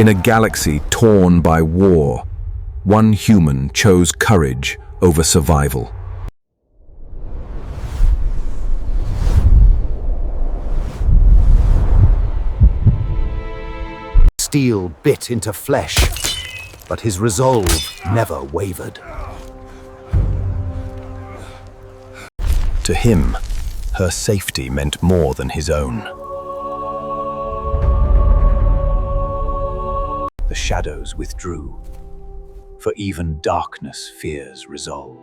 In a galaxy torn by war, one human chose courage over survival. Steel bit into flesh, but his resolve never wavered. To him, her safety meant more than his own. The shadows withdrew, for even darkness fears resolve.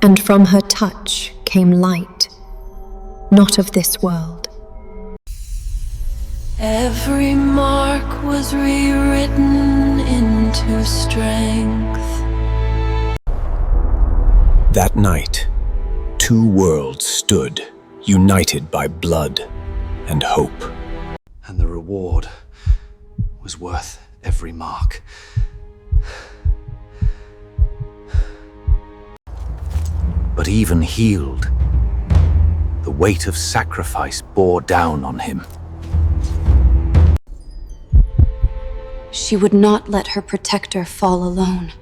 And from her touch came light, not of this world. Every mark was rewritten into strength. That night, two worlds stood, united by blood and hope. And the reward was worth every mark. But even healed, the weight of sacrifice bore down on him. She would not let her protector fall alone.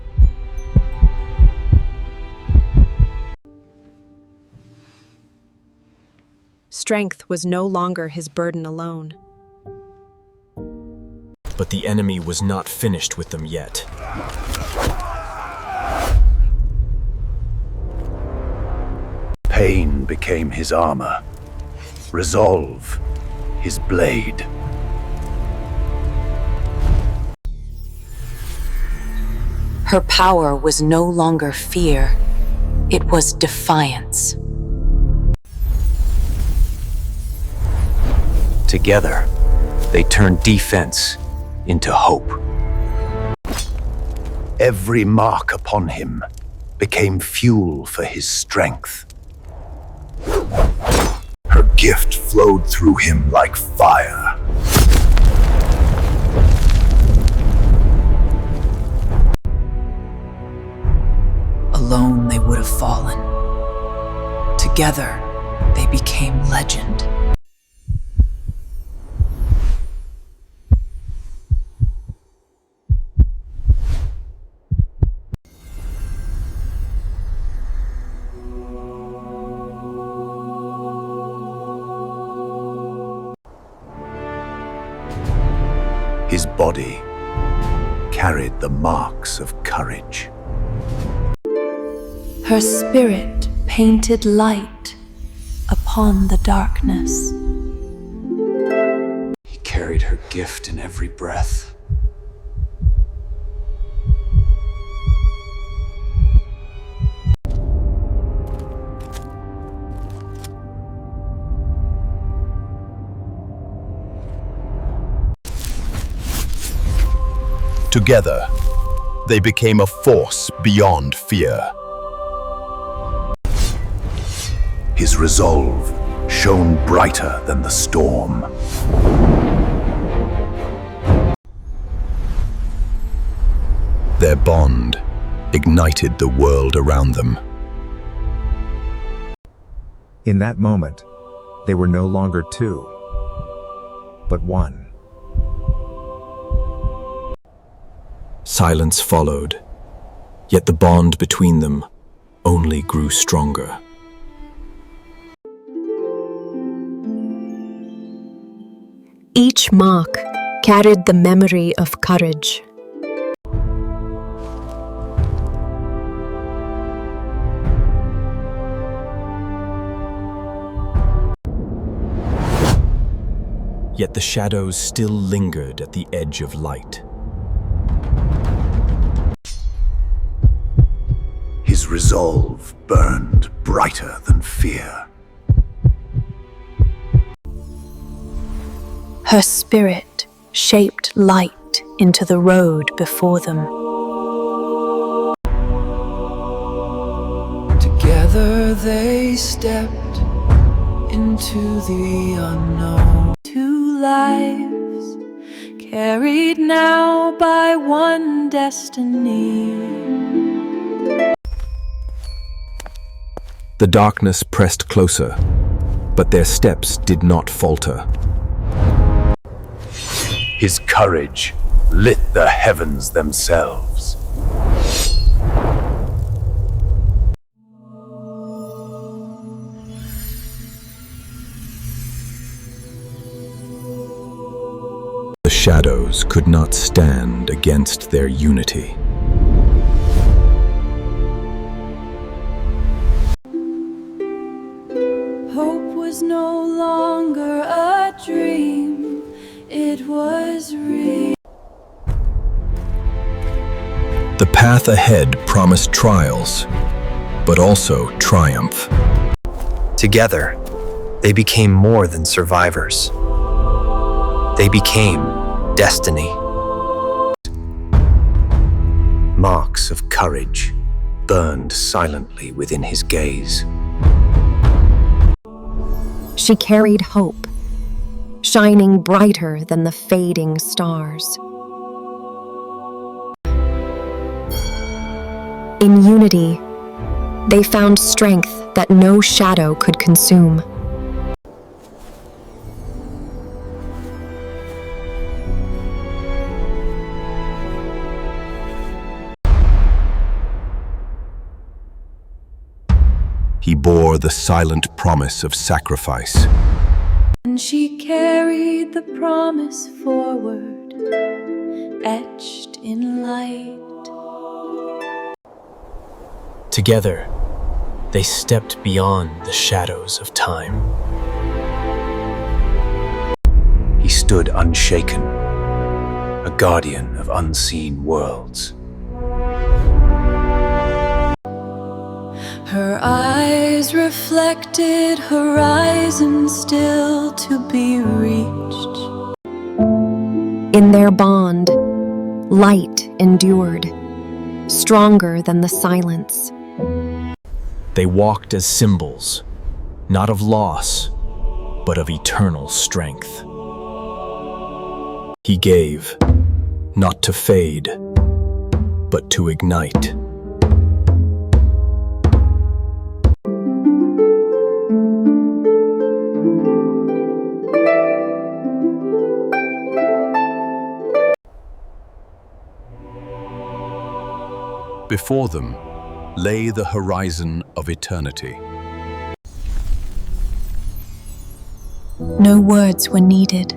Strength was no longer his burden alone. But the enemy was not finished with them yet. Pain became his armor, resolve his blade. Her power was no longer fear, it was defiance. Together, they turned defense into hope. Every mark upon him became fuel for his strength. Her gift flowed through him like fire. Alone they would have fallen. Together, they became legend. His body carried the marks of courage. Her spirit painted light upon the darkness. He carried her gift in every breath. Together, they became a force beyond fear. His resolve shone brighter than the storm. Their bond ignited the world around them. In that moment, they were no longer two, but one. Silence followed, yet the bond between them only grew stronger. Each mark carried the memory of courage. Yet the shadows still lingered at the edge of light. His resolve burned brighter than fear. Her spirit shaped light into the road before them. Together they stepped into the unknown. Two lives carried now by one destiny. The darkness pressed closer, but their steps did not falter. His courage lit the heavens themselves. The shadows could not stand against their unity. Hope was no longer a dream, it was real. The path ahead promised trials, but also triumph. Together, they became more than survivors. They became destiny. Marks of courage burned silently within his gaze. She carried hope, shining brighter than the fading stars. In unity, they found strength that no shadow could consume. He bore the silent promise of sacrifice. And she carried the promise forward, etched in light. Together, they stepped beyond the shadows of time. He stood unshaken, a guardian of unseen worlds. Her eyes reflected horizons still to be reached. In their bond, light endured, stronger than the silence. They walked as symbols, not of loss, but of eternal strength. He gave, not to fade, but to ignite. Before them lay the horizon of eternity. No words were needed.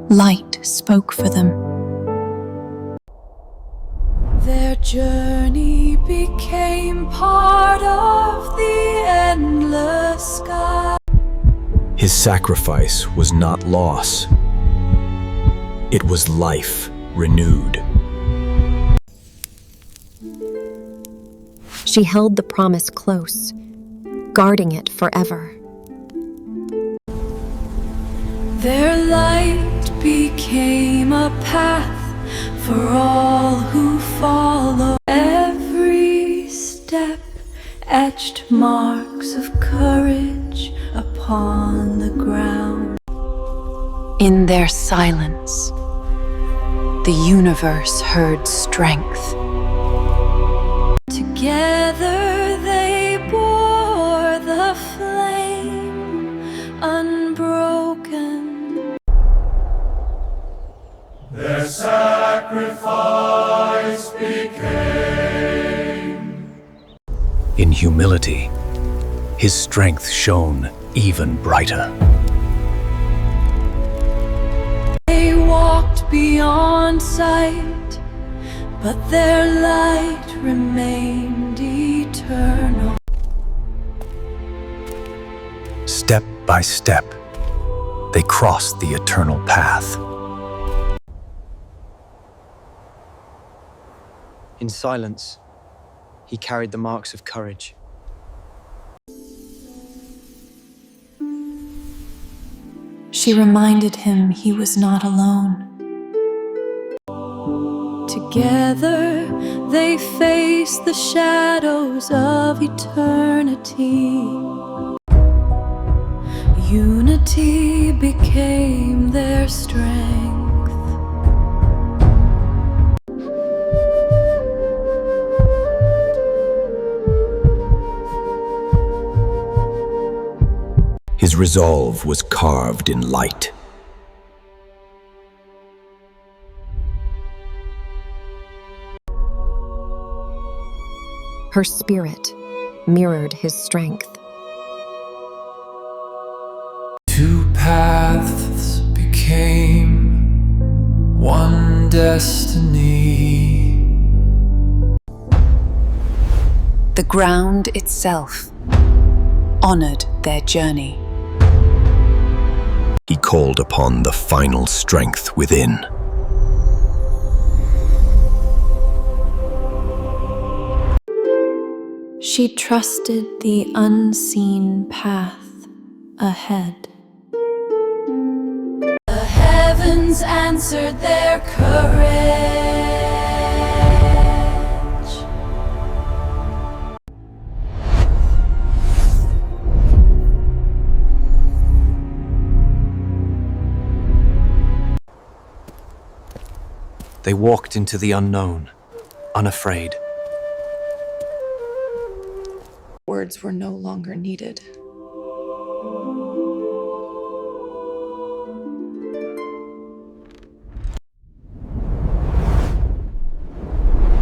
Light spoke for them. Their journey became part of the endless sky. His sacrifice was not loss. It was life renewed. She held the promise close, guarding it forever. Their light became a path for all who follow. Every step etched marks of courage upon the ground. In their silence, the universe heard strength. Together they bore the flame unbroken. Their sacrifice became. In humility, his strength shone even brighter. They walked beyond sight, but their light remained eternal. Step by step, they crossed the eternal path. In silence, he carried the marks of courage. She reminded him he was not alone. Together they faced the shadows of eternity. Unity became their strength. resolve was carved in light. Her spirit mirrored his strength. Two paths became one destiny. The ground itself honored their journey. He called upon the final strength within. She trusted the unseen path ahead. The heavens answered their courage. They walked into the unknown, unafraid. Words were no longer needed.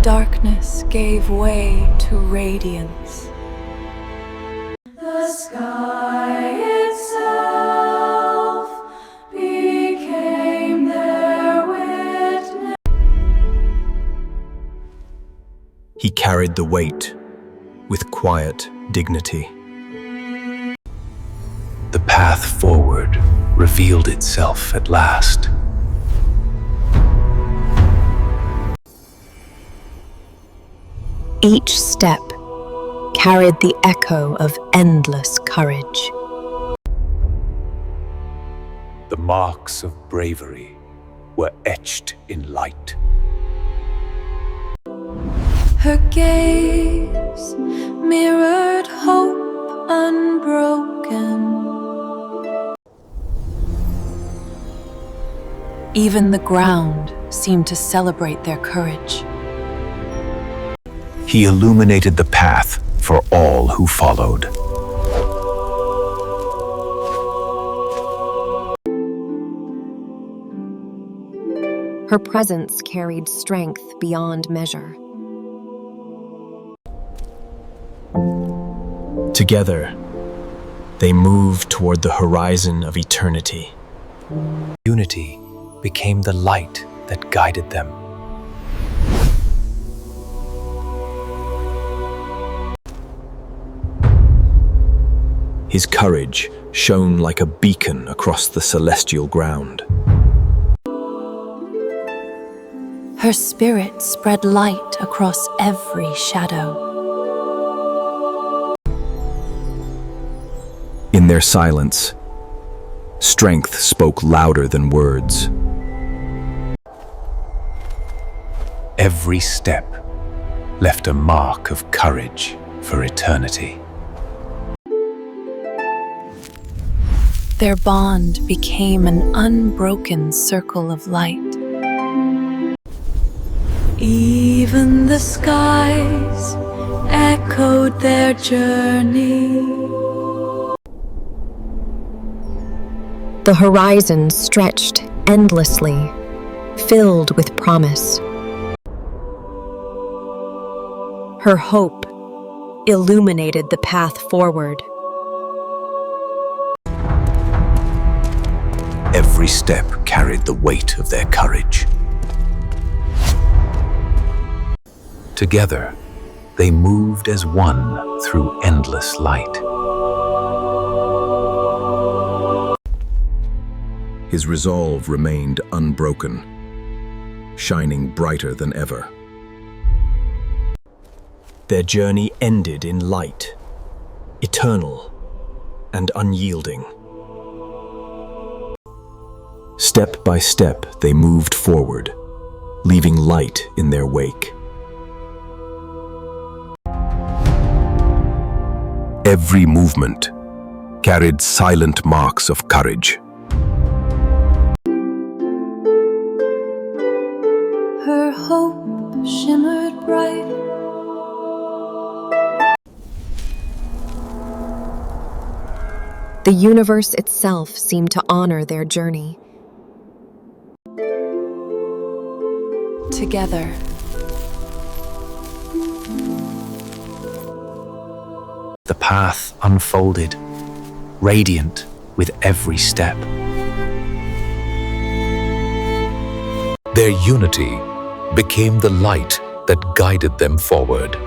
Darkness gave way to radiance. The sky itself became their witness. He carried the weight with quiet dignity. The path forward revealed itself at last. Each step carried the echo of endless courage. The marks of bravery were etched in light. Her gaze mirrored hope unbroken. Even the ground seemed to celebrate their courage. He illuminated the path for all who followed. Her presence carried strength beyond measure. Together, they moved toward the horizon of eternity. Unity became the light that guided them. His courage shone like a beacon across the celestial ground. Her spirit spread light across every shadow. In their silence, strength spoke louder than words. Every step left a mark of courage for eternity. Their bond became an unbroken circle of light. Even the skies echoed their journey. The horizon stretched endlessly, filled with promise. Her hope illuminated the path forward. Every step carried the weight of their courage. Together, they moved as one through endless light. His resolve remained unbroken, shining brighter than ever. Their journey ended in light, eternal and unyielding. Step by step, they moved forward, leaving light in their wake. Every movement carried silent marks of courage. Her hope shimmered bright. The universe itself seemed to honor their journey. Together, The path unfolded, radiant with every step. Their unity became the light that guided them forward.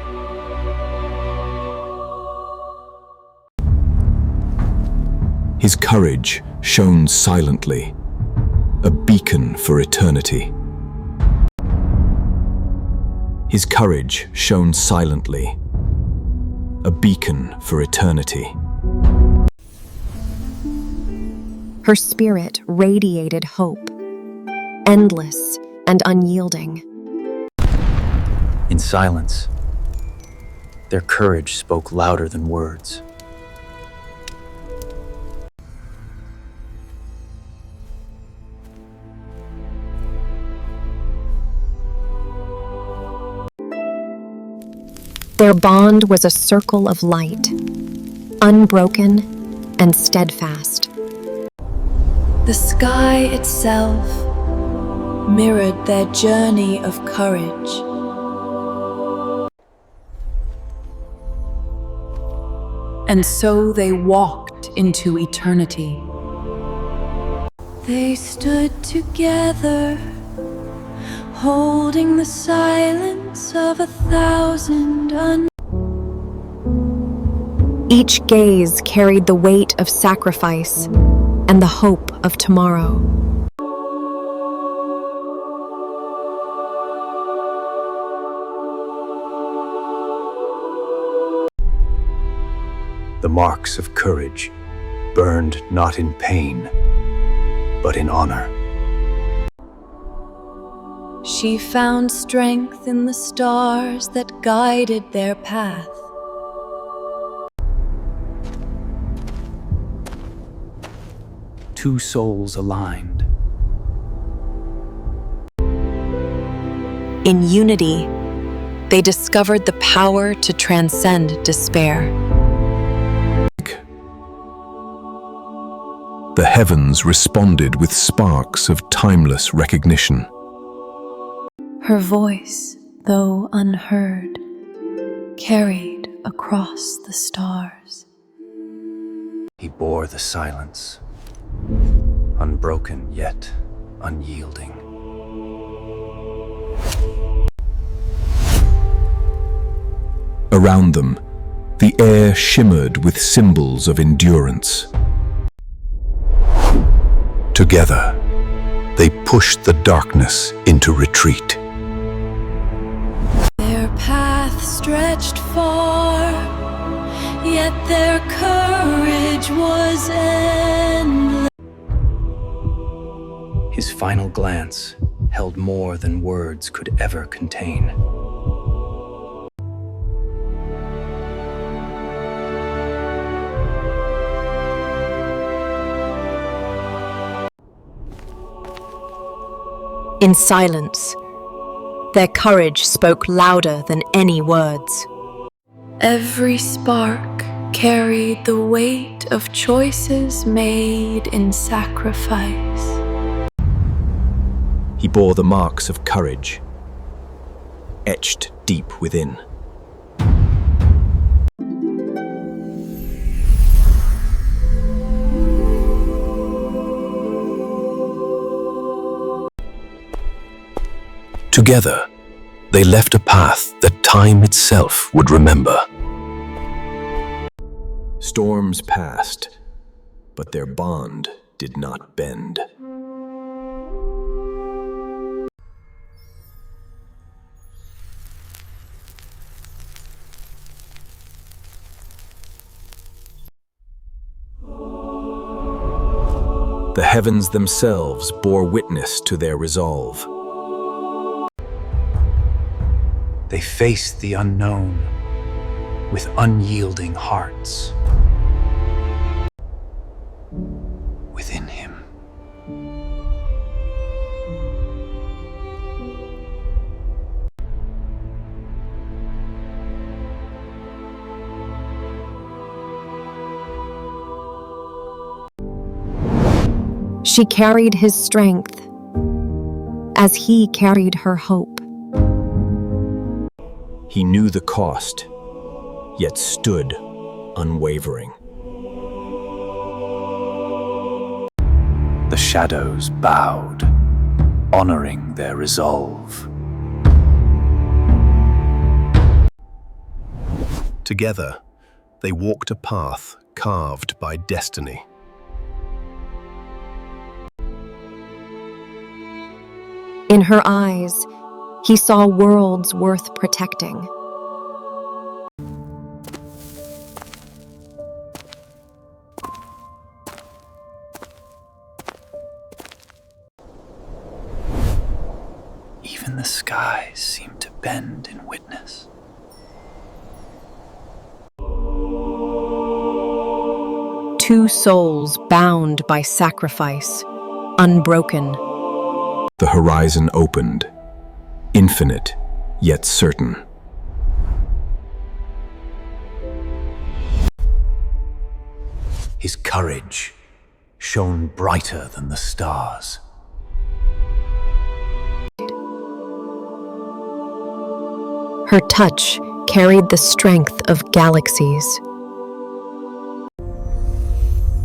His courage shone silently, a beacon for eternity. His courage shone silently, a beacon for eternity. Her spirit radiated hope, endless and unyielding. In silence, their courage spoke louder than words. Their bond was a circle of light, unbroken and steadfast. The sky itself mirrored their journey of courage. And so they walked into eternity. They stood together, holding the silence of 1,000 Each gaze carried the weight of sacrifice and the hope of tomorrow. The marks of courage burned not in pain, but in honor. She found strength in the stars that guided their path. Two souls aligned. in unity, they discovered the power to transcend despair. The heavens responded with sparks of timeless recognition. Her voice, though unheard, carried across the stars. He bore the silence, unbroken yet unyielding. Around them, the air shimmered with symbols of endurance. Together, they pushed the darkness into retreat. Their path stretched far, yet their courage was endless. His final glance held more than words could ever contain. In silence, their courage spoke louder than any words. Every spark carried the weight of choices made in sacrifice. He bore the marks of courage, etched deep within. Together, they left a path that time itself would remember. Storms passed, but their bond did not bend. The heavens themselves bore witness to their resolve. They faced the unknown with unyielding hearts. Within him, She carried his strength as he carried her hope. He knew the cost, yet stood unwavering. The shadows bowed, honoring their resolve. Together, they walked a path carved by destiny. In her eyes, he saw worlds worth protecting. Even the skies seemed to bend in witness. Two souls bound by sacrifice, unbroken. The horizon opened, infinite yet certain. His courage shone brighter than the stars. Her touch carried the strength of galaxies.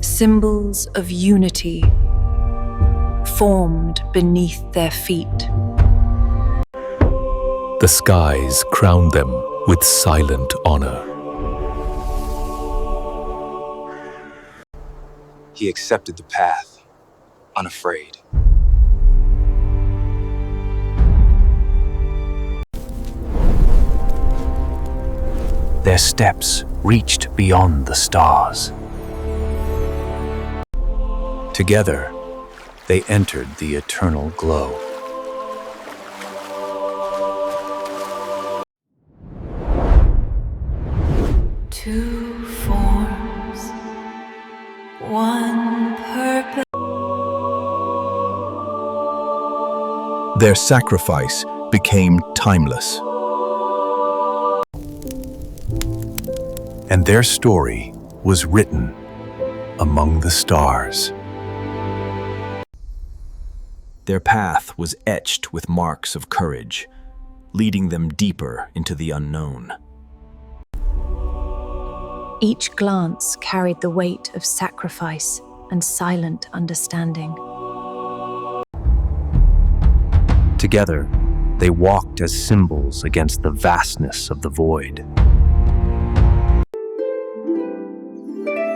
Symbols of unity formed beneath their feet. The skies crowned them with silent honor. He accepted the path, unafraid. Their steps reached beyond the stars. Together, they entered the eternal glow. Two forms, one purpose. Their sacrifice became timeless. And their story was written among the stars. Their path was etched with marks of courage, leading them deeper into the unknown. Each glance carried the weight of sacrifice and silent understanding. Together, they walked as symbols against the vastness of the void.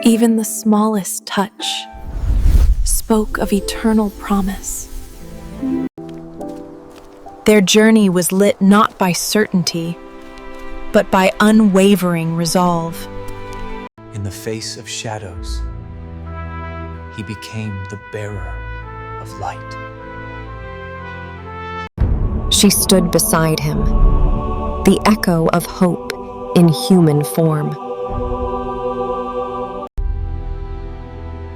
Even the smallest touch spoke of eternal promise. Their journey was lit not by certainty, but by unwavering resolve. In the face of shadows, he became the bearer of light. She stood beside him, the echo of hope in human form.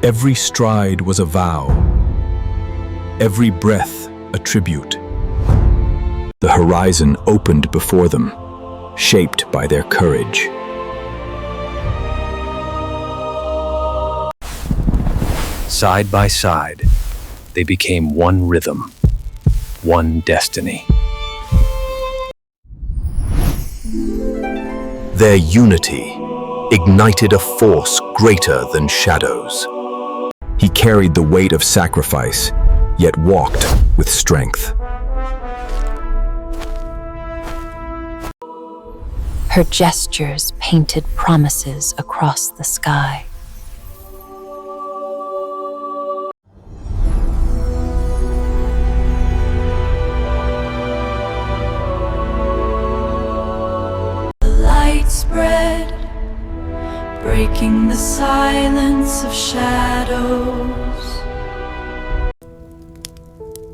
Every stride was a vow, every breath a tribute. The horizon opened before them, shaped by their courage. Side by side, they became one rhythm, one destiny. Their unity ignited a force greater than shadows. He carried the weight of sacrifice, yet walked with strength. Her gestures painted promises across the sky. The light spread, breaking the silence of shadows.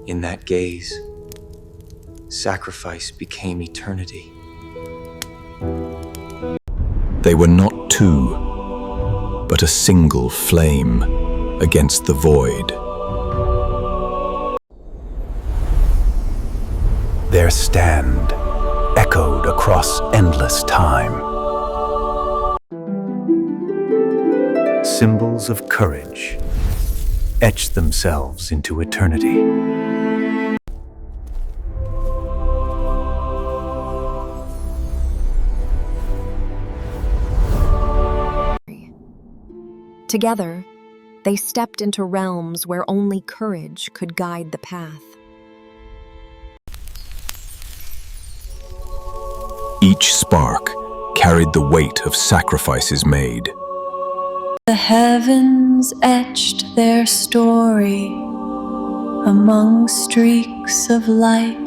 In that gaze, sacrifice became eternity. They were not two, but a single flame against the void. Their stand echoed across endless time. Symbols of courage, etched themselves into eternity. Together, they stepped into realms where only courage could guide the path. Each spark carried the weight of sacrifices made. The heavens etched their story among streaks of light.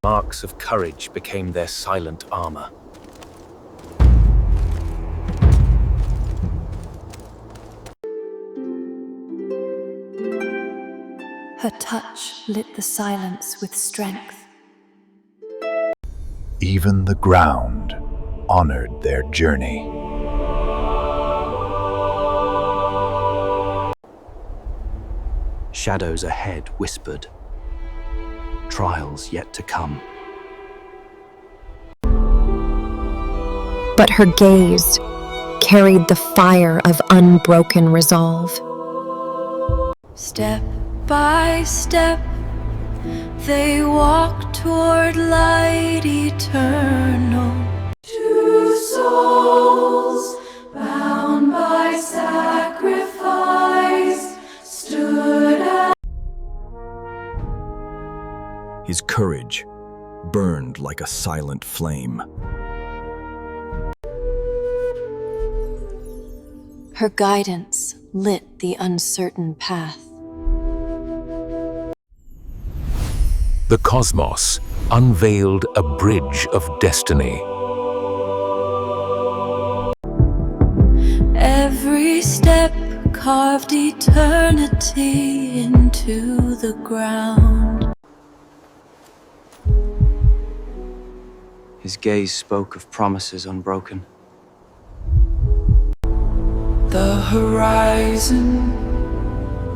Marks of courage became their silent armor. Her touch lit the silence with strength. Even the ground honored their journey. Shadows ahead whispered, trials yet to come. But her gaze carried the fire of unbroken resolve. Step by step, they walk toward light eternal. Two souls bound by sacrifice stood at. His courage burned like a silent flame. Her guidance lit the uncertain path. The cosmos unveiled a bridge of destiny. Every step carved eternity into the ground. His gaze spoke of promises unbroken. The horizon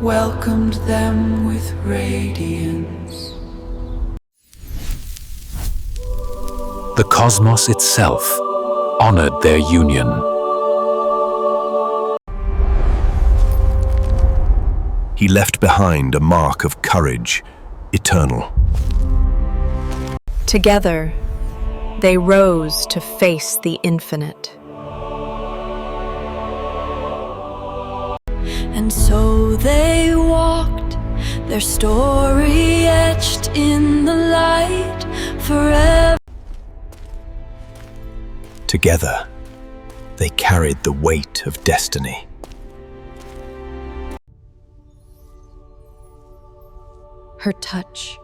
welcomed them with radiance. The cosmos itself honored their union. He left behind a mark of courage, eternal. Together, they rose to face the infinite. And so they walked, their story etched in the light forever. Together, they carried the weight of destiny. Her touch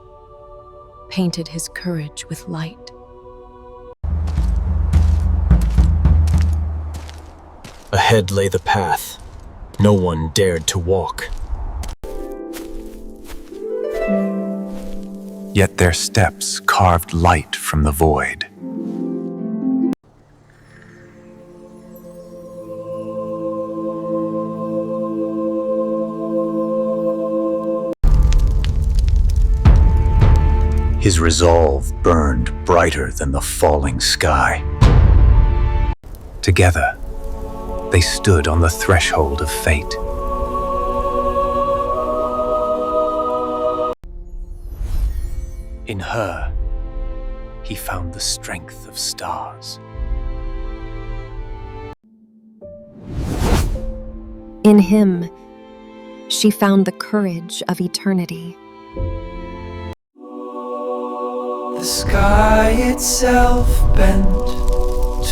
painted his courage with light. Ahead lay the path no one dared to walk. Yet their steps carved light from the void. His resolve burned brighter than the falling sky. Together, they stood on the threshold of fate. In her, he found the strength of stars. In him, she found the courage of eternity. The sky itself bent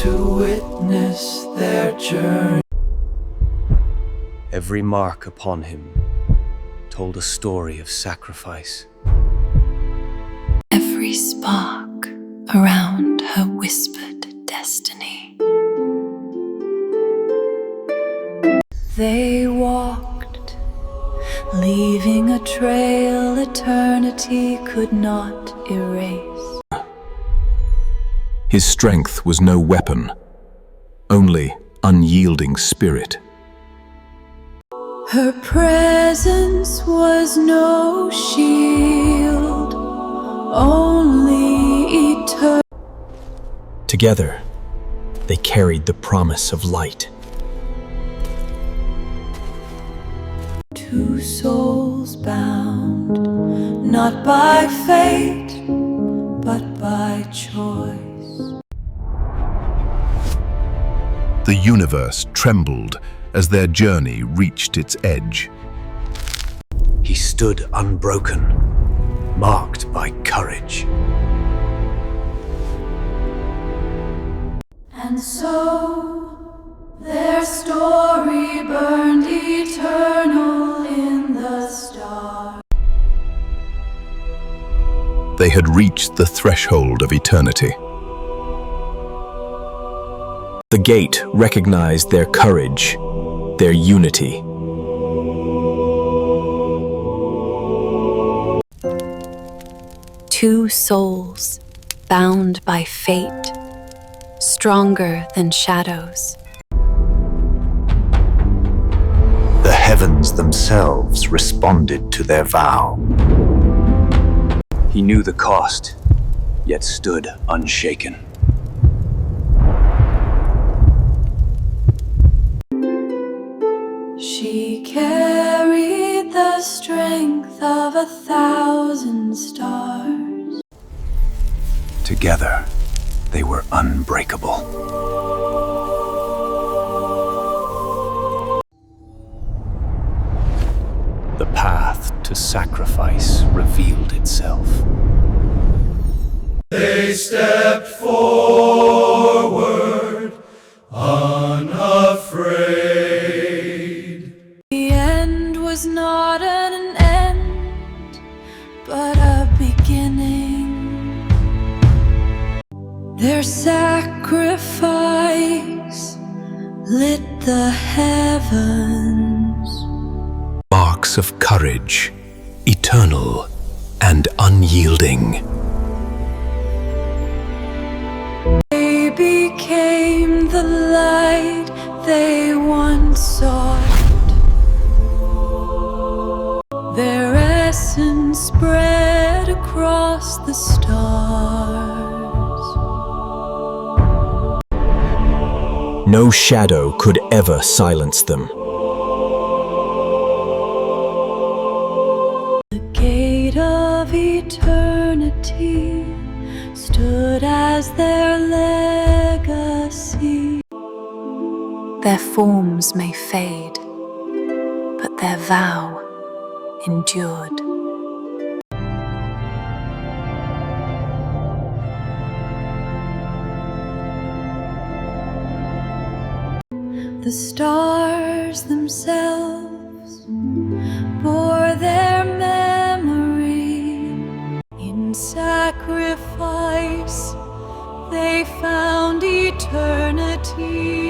to witness their journey. Every mark upon him told a story of sacrifice. Every spark around her whispered destiny. They walked, leaving a trail eternity could not erase. His strength was no weapon, only unyielding spirit. Her presence was no shield, only eternal. Together, they carried the promise of light. two souls bound, not by fate, but by choice. The universe trembled as their journey reached its edge. He stood unbroken, marked by courage. And so their story burned eternal in the stars. They had reached the threshold of eternity. The gate recognized their courage, their unity. Two souls, bound by fate, stronger than shadows. The heavens themselves responded to their vow. He knew the cost, yet stood unshaken. She carried the strength of 1,000 stars. Together, they were unbreakable. The path to sacrifice revealed itself. They stepped forward, unafraid. The end was not an end, but a beginning. Their sacrifice lit the heavens. Marks of courage, eternal and unyielding. They became the light they once sought. Their essence spread across the stars. No shadow could ever silence them. The gate of eternity stood as their legacy. Their forms may fade, but their vow endured. The stars themselves bore their memory. In sacrifice, they found eternity.